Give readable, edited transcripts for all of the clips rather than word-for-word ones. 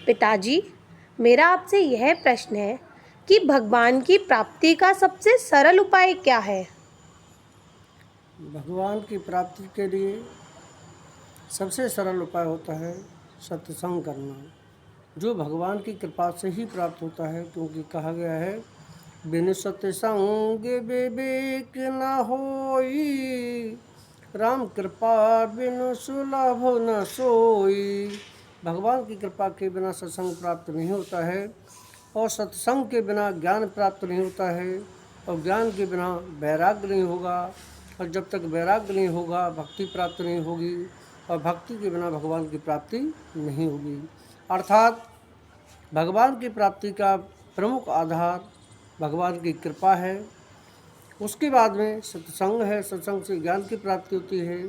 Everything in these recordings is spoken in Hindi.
पिताजी, मेरा आपसे यह प्रश्न है कि भगवान की प्राप्ति का सबसे सरल उपाय क्या है? भगवान की प्राप्ति के लिए सबसे सरल उपाय होता है सत्संग करना, जो भगवान की कृपा से ही प्राप्त होता है। क्योंकि कहा गया है, बिनु सत्संग विवेक न होई, राम कृपा बिनु सुलभ न सोई। भगवान की कृपा के बिना सत्संग प्राप्त नहीं होता है, और सत्संग के बिना ज्ञान प्राप्त नहीं होता है, और ज्ञान के बिना वैराग्य नहीं होगा, और जब तक वैराग्य नहीं होगा भक्ति प्राप्त नहीं होगी, और भक्ति के बिना भगवान की प्राप्ति नहीं होगी। अर्थात भगवान की प्राप्ति का प्रमुख आधार भगवान की कृपा है। उसके बाद में सत्संग है, सत्संग से ज्ञान की प्राप्ति होती है,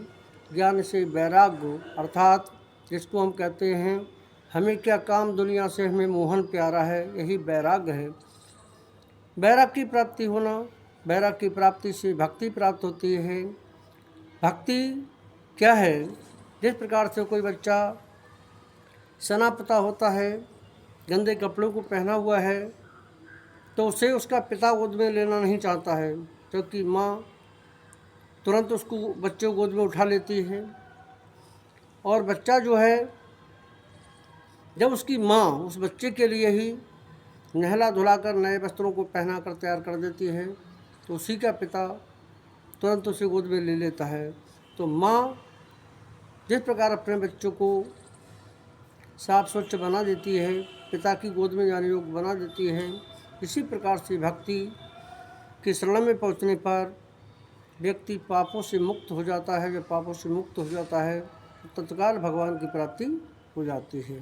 ज्ञान से वैराग्य, अर्थात जिसको हम कहते हैं हमें क्या काम दुनिया से, हमें मोहन प्यारा है, यही वैराग्य है। वैराग्य की प्राप्ति होना, वैराग्य की प्राप्ति से भक्ति प्राप्त होती है। भक्ति क्या है? जिस प्रकार से कोई बच्चा सनापता होता है, गंदे कपड़ों को पहना हुआ है, तो उसे उसका पिता गोद में लेना नहीं चाहता है, क्योंकि माँ तुरंत उसको बच्चे को गोद में उठा लेती है। और बच्चा जो है, जब उसकी माँ उस बच्चे के लिए ही नहला धुलाकर नए वस्त्रों को पहना कर तैयार कर देती है, तो उसी का पिता तुरंत उसे गोद में ले लेता है। तो माँ जिस प्रकार अपने बच्चों को साफ स्वच्छ बना देती है, पिता की गोद में जाने योग्य बना देती है, इसी प्रकार से भक्ति की शरण में पहुँचने पर व्यक्ति पापों से मुक्त हो जाता है। जब पापों से मुक्त हो जाता है तो तत्काल भगवान की प्राप्ति हो जाती है।